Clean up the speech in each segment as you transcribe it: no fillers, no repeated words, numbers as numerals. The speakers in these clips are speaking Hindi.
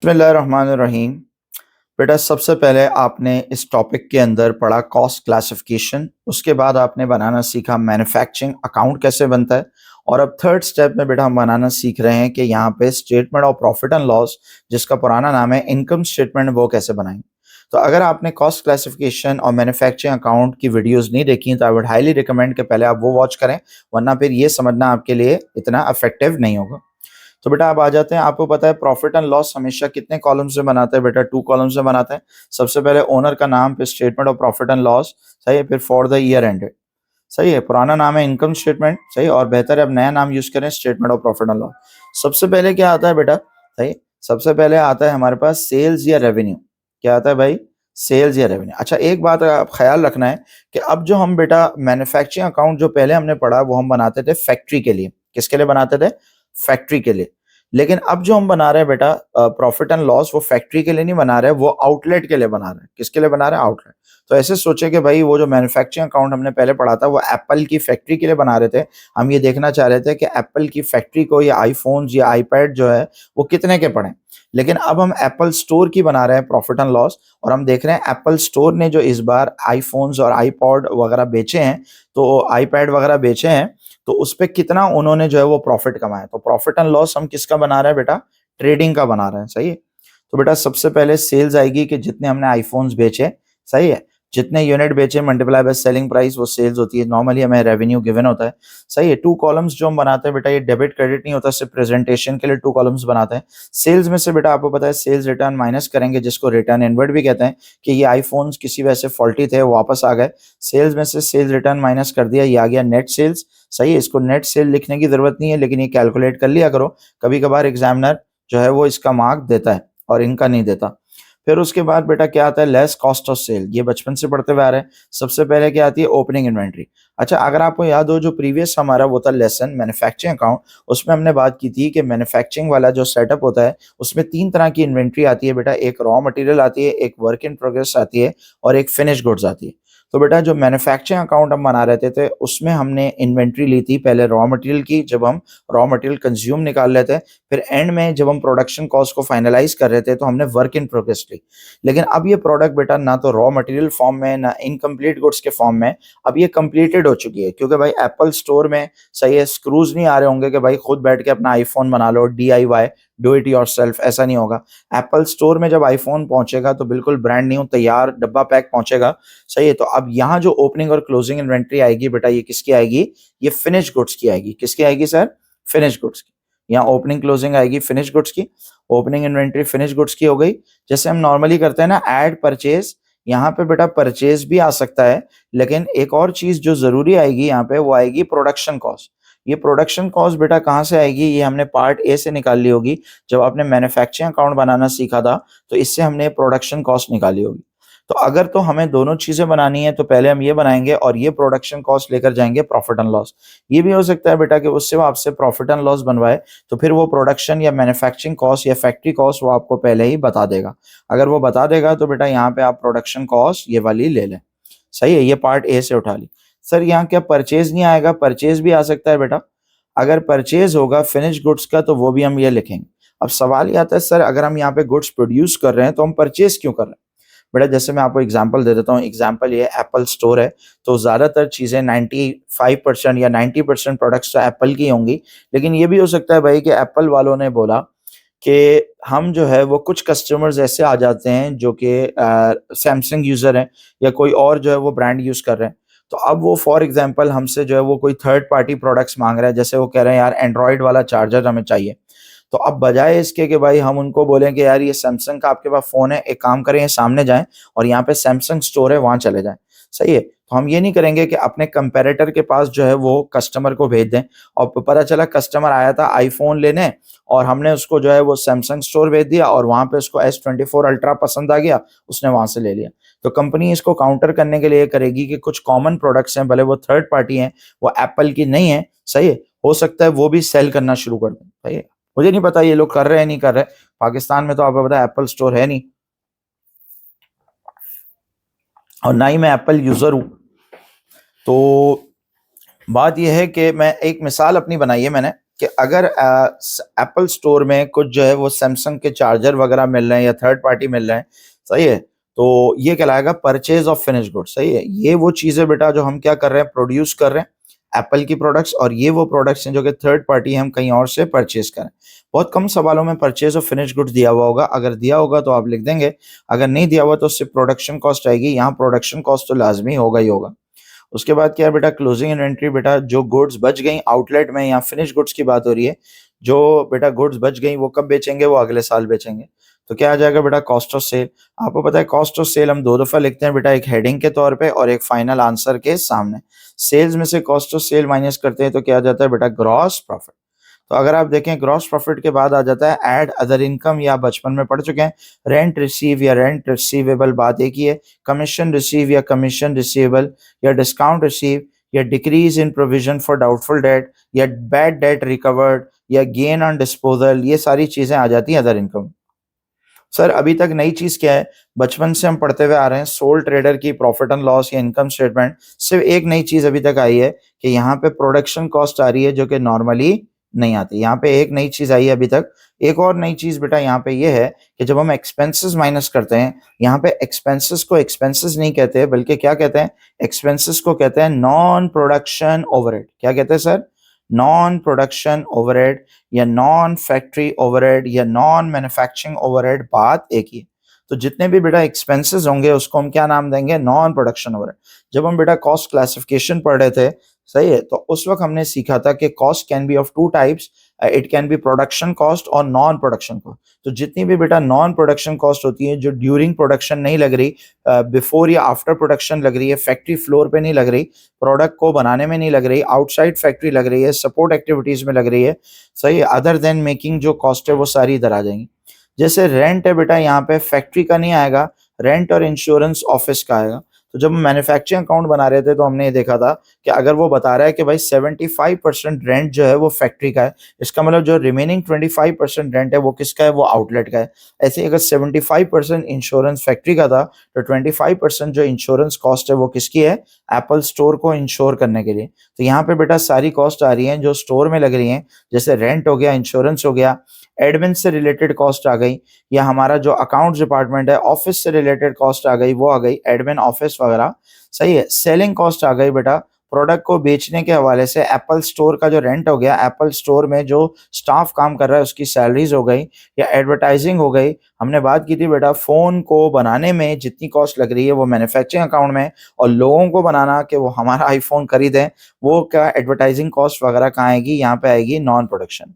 बिस्मिल्लाहिर्रहमानिर्रहीम। बेटा सबसे पहले आपने इस टॉपिक के अंदर पढ़ा कॉस्ट क्लासिफिकेशन, उसके बाद आपने बनाना सीखा मैन्युफैक्चरिंग अकाउंट कैसे बनता है, और अब थर्ड स्टेप में बेटा हम बनाना सीख रहे हैं कि यहाँ पे statement of profit and loss, जिसका पुराना नाम है इनकम स्टेटमेंट, वो कैसे बनाएंगे। तो अगर आपने कॉस्ट क्लासिफिकेशन और मैन्युफैक्चरिंग अकाउंट की वीडियोस नहीं देखी तो आई वुड हाईली रिकमेंड कि पहले आप वो वॉच करें, वरना फिर ये समझना आपके लिए इतना इफेक्टिव नहीं होगा। तो बेटा आप आ जाते हैं, आपको पता है प्रॉफिट एंड लॉस हमेशा कितने कॉलम से बनाते हैं बेटा? 2 कॉलम से बनाते हैं। सबसे पहले ओनर का नाम, फिर statement of profit and loss, सही है, फिर फॉर द ईयर एंडेड, सही है। पुराना नाम है इनकम स्टेटमेंट, सही, और बेहतर है अब नया नाम यूज करें statement of profit and loss. सबसे पहले क्या आता है बेटा? सही, सबसे पहले आता है हमारे पास सेल्स या रेवेन्यू। क्या आता है भाई? सेल्स या रेवेन्यू। अच्छा, एक बात आप ख्याल रखना है कि अब जो हम बेटा मैन्युफैक्चरिंग अकाउंट जो पहले हमने पढ़ा वो हम बनाते थे फैक्ट्री के लिए। किसके लिए बनाते थे? फैक्ट्री के लिए। लेकिन अब जो हम बना रहे हैं बेटा प्रॉफिट एंड लॉस, वो फैक्ट्री के लिए नहीं बना रहे, वो आउटलेट के लिए बना रहे हैं। किसके लिए बना रहे हैं? आउटलेट। तो ऐसे सोचे कि भाई वो जो मैन्युफैक्चरिंग अकाउंट हमने पहले पढ़ा था वो एप्पल की फैक्ट्री के लिए बना रहे थे। हम ये देखना चाह रहे थे कि एप्पल की फैक्ट्री को या आईफोन्स या आईपैड जो है वो कितने के पड़े। लेकिन अब हम एप्पल स्टोर की बना रहे हैं प्रॉफिट एंड लॉस, और हम देख रहे हैं एप्पल स्टोर ने जो इस बार आईफोन्स और आईपॉड वगैरह बेचे हैं, तो आईपैड वगैरह बेचे हैं, तो उस पे कितना उन्होंने जो है वो प्रॉफिट कमाया। तो प्रॉफिट एंड लॉस हम किसका बना रहे हैं बेटा? ट्रेडिंग का बना रहे हैं, सही है। तो बेटा सबसे पहले सेल्स आएगी कि जितने हमने आईफोन्स बेचे, सही है, जितने यूनिट बेचे मल्टीप्लाई बाय सेलिंग प्राइस, वो सेल्स होती है। नॉर्मली हमें रेवेन्यू गिवन होता है, सही है। 2 कॉलम्स जो हम बनाते हैं बेटा, ये डेबिट क्रेडिट नहीं होता, सिर्फ प्रेजेंटेशन के लिए 2 कॉलम्स बनाते हैं। सेल्स में से बेटा आपको पता है सेल्स रिटर्न माइनस करेंगे, जिसको रिटर्न इनवर्ड भी कहते हैं, कि ये आईफोन्स किसी वजह से फॉल्टी थे, वापस आ गए। सेल्स में से सेल्स रिटर्न माइनस कर दिया, ये आ गया नेट सेल्स, सही है। इसको नेट सेल लिखने की जरूरत नहीं है, लेकिन ये कैलकुलेट कर लिया करो, कभी कभार एग्जामिनर जो है वो इसका मार्क देता है और इनका नहीं देता। फिर उसके बाद बेटा क्या आता है? Less cost of sale. ये बचपन से पढ़ते हुए आ रहे हैं। सबसे पहले क्या आती है? Opening inventory. अच्छा, अगर आपको याद हो जो प्रीवियस हमारा वो था लेसन मैन्युफैक्चरिंग अकाउंट, उसमें हमने बात की थी कि मैन्युफैक्चरिंग वाला जो सेटअप होता है उसमें 3 तरह की इन्वेंट्री आती है बेटा। एक रॉ मटेरियल आती है, एक वर्क इन प्रोग्रेस आती है, और एक फिनिश गुड्स आती है। तो बेटा जो मैन्युफैक्चरिंग अकाउंट हम बना रहे थे उसमें हमने इन्वेंट्री ली थी पहले रॉ मटेरियल की, जब हम रॉ मटेरियल कंज्यूम निकाल रहे थे। फिर एंड में जब हम प्रोडक्शन कॉस्ट को फाइनलाइज कर रहे थे तो हमने वर्क इन प्रोग्रेस ली। लेकिन अब ये प्रोडक्ट बेटा ना तो रॉ मटेरियल फॉर्म में, ना इनकम्प्लीट गुड्स के फॉर्म में, अब ये कंप्लीटेड हो चुकी है। क्योंकि भाई एप्पल स्टोर में, सही है, स्क्रूज नहीं आ रहे होंगे कि भाई खुद बैठ के अपना आईफोन बना लो, DIY, डू इट योरसेल्फ, ऐसा नहीं होगा। एप्पल स्टोर में जब आईफोन पहुंचेगा तो बिल्कुल ब्रांड न्यू तैयार डब्बा पैक पहुंचेगा, सही है। तो अब यहाँ जो ओपनिंग और क्लोजिंग इन्वेंट्री आएगी बेटा, ये किसकी आएगी? ये फिनिश गुड्स की आएगी। किसकी आएगी सर? फिनिश गुड्स की। यहाँ ओपनिंग क्लोजिंग आएगी फिनिश गुड्स की। ओपनिंग इन्वेंट्री फिनिश गुड्स की हो गई। जैसे हम नॉर्मली करते हैं ना ऐड परचेज, यहाँ पे बेटा परचेज भी आ सकता है, लेकिन एक और चीज जो जरूरी आएगी यहाँ पे, वो आएगी प्रोडक्शन कॉस्ट। ये प्रोडक्शन कॉस्ट बेटा कहाँ से आएगी? ये हमने पार्ट ए से निकाल ली होगी। जब आपने मैन्युफैक्चरिंग अकाउंट बनाना सीखा था तो इससे हमने प्रोडक्शन कॉस्ट निकाली होगी। तो अगर तो हमें दोनों चीजें बनानी है तो पहले हम ये बनाएंगे और ये प्रोडक्शन कॉस्ट लेकर जाएंगे प्रॉफिट एंड लॉस। ये भी हो सकता है बेटा कि उससे वो आपसे प्रॉफिट एंड लॉस बनवाए, तो फिर वो प्रोडक्शन या मैन्युफैक्चरिंग कॉस्ट या फैक्ट्री कॉस्ट वो आपको पहले ही बता देगा। अगर वो बता देगा तो बेटा यहाँ पे आप प्रोडक्शन कॉस्ट ये वाली ले लें, सही है। ये पार्ट ए से उठा ली। सर यहाँ क्या परचेज नहीं आएगा? परचेज भी आ सकता है बेटा। अगर परचेज होगा फिनिश गुड्स का तो वो भी हम ये लिखेंगे। अब सवाल ये आता है सर अगर हम यहाँ पे गुड्स प्रोड्यूस कर रहे हैं तो हम परचेज क्यों कर रहे हैं? बेटा जैसे मैं आपको एग्जांपल दे देता हूँ। एग्जांपल ये एप्पल स्टोर है, तो ज़्यादातर चीज़ें 95% या 90% प्रोडक्ट्स तो एप्पल की होंगी। लेकिन ये भी हो सकता है भाई कि एप्पल वालों ने बोला कि हम जो है वो कुछ कस्टमर्स ऐसे आ जाते हैं जो कि सैमसंग यूज़र हैं या कोई और जो है वो ब्रांड यूज़ कर रहे हैं। तो अब वो फॉर एग्जांपल हमसे जो है वो कोई थर्ड पार्टी प्रोडक्ट्स मांग रहे हैं। जैसे वो कह रहे हैं यार एंड्रॉयड वाला चार्जर हमें चाहिए। तो अब बजाय इसके कि भाई हम उनको बोलें कि यार ये सैमसंग का आपके पास फोन है, एक काम करें ये सामने जाएं और यहाँ पे सैमसंग स्टोर है वहां चले जाएं, सही है। तो हम ये नहीं करेंगे कि अपने कंपैरेटर के पास जो है वो कस्टमर को भेज दें, और पता चला कस्टमर आया था आईफोन लेने और हमने उसको जो है वो सैमसंग स्टोर भेज दिया और वहां पे उसको S24 अल्ट्रा पसंद आ गया, उसने वहां से ले लिया। तो कंपनी इसको काउंटर करने के लिए करेगी कि कुछ कॉमन प्रोडक्ट्स हैं, भले वो थर्ड पार्टी हैं, वो एप्पल की नहीं है, सही है, हो सकता है वो भी सेल करना शुरू कर दें, सही है। मुझे नहीं पता ये लोग कर रहे हैं नहीं कर रहे। पाकिस्तान में तो आपको पता है एप्पल स्टोर है नहीं, और ना ही मैं एप्पल यूजर हूं। तो बात यह है कि मैं एक मिसाल अपनी बनाई है मैंने, कि अगर एप्पल स्टोर में कुछ जो है वो सैमसंग के चार्जर वगैरह मिल रहे हैं या थर्ड पार्टी मिल रहे हैं, सही है, तो ये कहलाएगा परचेज ऑफ फिनिश गुड। सही है, ये वो चीजें बेटा जो हम क्या कर रहे हैं, प्रोड्यूस कर रहे हैं एप्पल की प्रोडक्ट्स, और ये वो प्रोडक्ट्स हैं जो कि थर्ड पार्टी हम कहीं और से परचेज करें। बहुत कम सवालों में परचेज ऑफ फिनिश गुड्स दिया हुआ होगा, अगर दिया होगा तो आप लिख देंगे, अगर नहीं दिया हुआ तो उससे प्रोडक्शन कॉस्ट आएगी। यहाँ प्रोडक्शन कॉस्ट तो लाजमी होगा ही होगा। उसके बाद क्या है बेटा, क्लोजिंग इन्वेंट्री। बेटा जो गुड्स बच गई आउटलेट में, यहाँ फिनिश गुड्स की बात हो रही है, जो बेटा गुड्स बच गई वो कब बेचेंगे, वो अगले साल बेचेंगे। तो क्या आ जाएगा बेटा, कॉस्ट ऑफ सेल। आपको पता है कॉस्ट ऑफ सेल हम दो दफा लिखते हैं बेटा, एक हेडिंग के तौर पे और एक फाइनल आंसर के सामने। सेल्स में से कॉस्ट ऑफ सेल माइनस करते हैं तो क्या आ जाता है बेटा, ग्रॉस प्रॉफिट। तो अगर आप देखें ग्रॉस प्रॉफिट के बाद आ जाता है ऐड अदर इनकम, या बचपन में पढ़ चुके हैं, रेंट रिसीव या रेंट रिसीवेबल, बात एक ही है। कमीशन रिसीव या कमीशन रिसीवेबल, या डिस्काउंट रिसीव, या decrease in provision for doubtful debt, या बैड डेट रिकवर्ड, या गेन ऑन डिस्पोजल, ये सारी चीजें आ जाती हैं अदर इनकम। सर अभी तक नई चीज क्या है, बचपन से हम पढ़ते हुए आ रहे हैं सोल ट्रेडर की प्रॉफिट एंड लॉस या इनकम स्टेटमेंट। सिर्फ एक नई चीज अभी तक आई है कि यहाँ पे प्रोडक्शन कॉस्ट आ रही है जो कि नॉर्मली नहीं आती। यहाँ पे एक नई चीज आई है अभी तक। एक और नई चीज बेटा यहाँ पे ये है कि जब हम एक्सपेंसेस माइनस करते हैं, यहाँ पे एक्सपेंसेस को एक्सपेंसेस नहीं कहते बल्कि क्या कहते हैं, एक्सपेंसेस को कहते हैं नॉन प्रोडक्शन ओवरहेड। क्या कहते हैं सर, नॉन प्रोडक्शन ओवरहेड या नॉन फैक्ट्री ओवरहेड या नॉन मैन्युफैक्चरिंग ओवरहेड, बात एक ही है। तो जितने भी बेटा एक्सपेंसेस होंगे उसको हम क्या नाम देंगे, नॉन प्रोडक्शन ओवरहेड। जब हम बेटा कॉस्ट क्लासिफिकेशन पढ़ रहे थे, सही है, तो उस वक्त हमने सीखा था कि cost can be of two types, it can be production cost और नॉन प्रोडक्शन कॉस्ट। तो जितनी भी बेटा नॉन प्रोडक्शन कॉस्ट होती है, जो ड्यूरिंग प्रोडक्शन नहीं लग रही, बिफोर या आफ्टर प्रोडक्शन लग रही है, फैक्ट्री फ्लोर पे नहीं लग रही, प्रोडक्ट को बनाने में नहीं लग रही, आउटसाइड फैक्ट्री लग रही है, सपोर्ट एक्टिविटीज में लग रही है, सही है, अदर देन मेकिंग जो कॉस्ट है वो सारी इधर आ जाएंगी। जैसे रेंट है बेटा, यहाँ पे फैक्ट्री का नहीं आएगा, रेंट और इंश्योरेंस ऑफिस का आएगा। तो जब हम मैन्युफैक्चरिंग अकाउंट बना रहे थे तो हमने ये देखा था कि अगर वो बता रहा है कि भाई 75% रेंट जो है वो फैक्ट्री का है, इसका मतलब जो रिमेनिंग 25% रेंट है वो किसका है, वो आउटलेट का है। ऐसे ही अगर 75% इंश्योरेंस फैक्ट्री का था तो 25% जो इंश्योरेंस कॉस्ट है वो किसकी है, एप्पल स्टोर को इंश्योर करने के लिए। तो यहाँ पे बेटा सारी कॉस्ट आ रही है जो स्टोर में लग रही हैं, जैसे रेंट हो गया, इंश्योरेंस हो गया, एडमिन से रिलेटेड कॉस्ट आ गई, या हमारा जो अकाउंट्स डिपार्टमेंट है ऑफिस से रिलेटेड कॉस्ट आ गई, वो आ गई एडमिन ऑफिस वगैरह, सही है। सेलिंग कॉस्ट आ गई बेटा, प्रोडक्ट को बेचने के हवाले से एप्पल स्टोर का जो रेंट हो गया, एप्पल स्टोर में जो स्टाफ काम कर रहा है उसकी सैलरीज हो गई, या एडवर्टाइजिंग हो गई। हमने बात की थी बेटा फोन को बनाने में जितनी कॉस्ट लग रही है वो मैन्युफैक्चरिंग अकाउंट में, और लोगों को बनाना कि वो हमारा आईफोन खरीदें, वो क्या एडवर्टाइजिंग कॉस्ट वगैरह कहाँ आएगी, यहाँ पे आएगी नॉन प्रोडक्शन।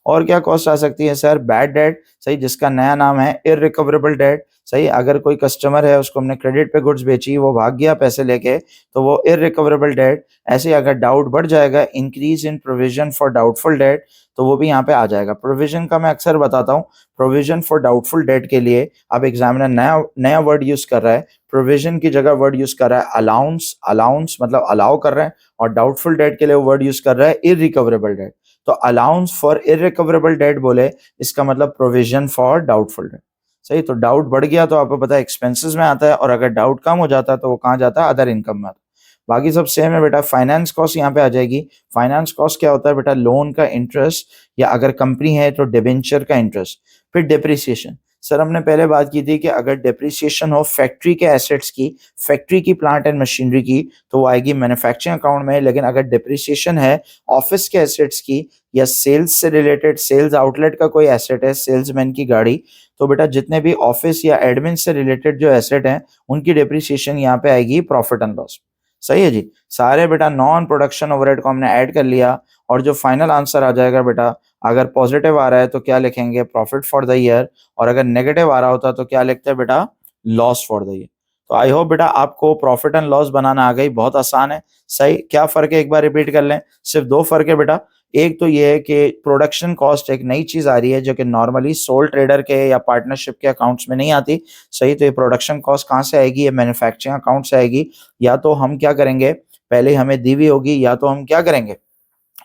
और क्या कॉस्ट आ सकती है सर, बैड डेट, सही, जिसका नया नाम है इररिकवरेबल डेट। सही, अगर कोई कस्टमर है उसको हमने क्रेडिट पे गुड्स बेची, वो भाग गया पैसे लेके, तो वो इररिकवरेबल डेट। ऐसे अगर डाउट बढ़ जाएगा, increase in provision for doubtful debt, तो वो भी यहाँ पे आ जाएगा। प्रोविजन का मैं अक्सर बताता हूँ, प्रोविजन फॉर डाउटफुल डेट के लिए अब एग्जामिनर नया नया वर्ड यूज कर रहा है, प्रोविजन की जगह वर्ड यूज कर रहा है अलाउंस। अलाउंस मतलब अलाउ कर रहा है, और डाउटफुल डेट के लिए वर्ड यूज कर रहा है इररिकवरेबल डेट। तो अलाउंस फॉर इररिकवरेबल डेट बोले, इसका मतलब प्रोविजन फॉर डाउटफुल डेट। सही, तो डाउट बढ़ गया तो आपको पता है एक्सपेंसेस में आता है, और अगर डाउट कम हो जाता है तो वो कहाँ जाता है, अदर इनकम में आता है। बाकी सब सेम है बेटा। फाइनेंस कॉस्ट यहाँ पे आ जाएगी। फाइनेंस कॉस्ट क्या होता है बेटा, लोन का इंटरेस्ट, या अगर कंपनी है तो डिबेंचर का इंटरेस्ट। फिर डिप्रिसिएशन, सर हमने पहले बात की थी कि अगर डिप्रिसिएशन हो फैक्ट्री के एसेट्स की, फैक्ट्री की प्लांट एंड मशीनरी की, तो वो आएगी मैन्युफैक्चरिंग अकाउंट में। लेकिन अगर डिप्रिसिएशन है ऑफिस के एसेट्स की, या सेल्स से रिलेटेड, सेल्स आउटलेट का कोई एसेट है, सेल्समैन की गाड़ी, तो बेटा जितने भी ऑफिस या एडमिन से रिलेटेड जो एसेट हैं उनकी डिप्रिसिएशन यहाँ पे आएगी प्रॉफिट एंड लॉस। सही है जी, सारे बेटा नॉन प्रोडक्शन ओवरहेड को हमने ऐड कर लिया, और जो फाइनल आंसर आ जाएगा बेटा, अगर पॉजिटिव आ रहा है तो क्या लिखेंगे, प्रॉफिट फॉर द ईयर, और अगर नेगेटिव आ रहा होता तो क्या लिखते हैं बेटा, लॉस फॉर द ईयर। तो आई होप बेटा आपको प्रॉफिट एंड लॉस बनाना आ गई, बहुत आसान है। सही, क्या फर्क है एक बार रिपीट कर लें, सिर्फ दो फर्क है बेटा। एक तो ये है कि प्रोडक्शन कॉस्ट एक नई चीज आ रही है जो कि नॉर्मली सोल ट्रेडर के या पार्टनरशिप के अकाउंट्स में नहीं आती। सही, तो ये प्रोडक्शन कॉस्ट कहाँ से आएगी, ये मैन्युफैक्चरिंग अकाउंट से आएगी। या तो हम क्या करेंगे, पहले हमें दी हुई होगी, या तो हम क्या करेंगे,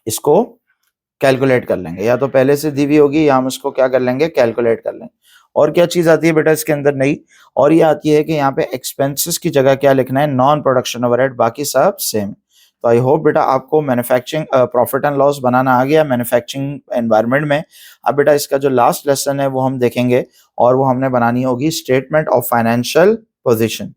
इसको कैलकुलेट कर लेंगे, या तो पहले से दी हुई होगी या हम उसको क्या कर लेंगे, कैलकुलेट कर लेंगे। और क्या चीज आती है बेटा इसके अंदर नई, और ये आती है कि यहाँ पे एक्सपेंसेस की जगह क्या लिखना है, नॉन प्रोडक्शन ओवरहेड, बाकी सब सेम। तो आई होप बेटा आपको मैन्युफैक्चरिंग प्रॉफिट एंड लॉस बनाना आ गया मैन्युफैक्चरिंग एनवायरनमेंट में। अब बेटा इसका जो लास्ट लेसन है वो हम देखेंगे और वो हमने बनानी होगी स्टेटमेंट ऑफ फाइनेंशियल पोजीशन।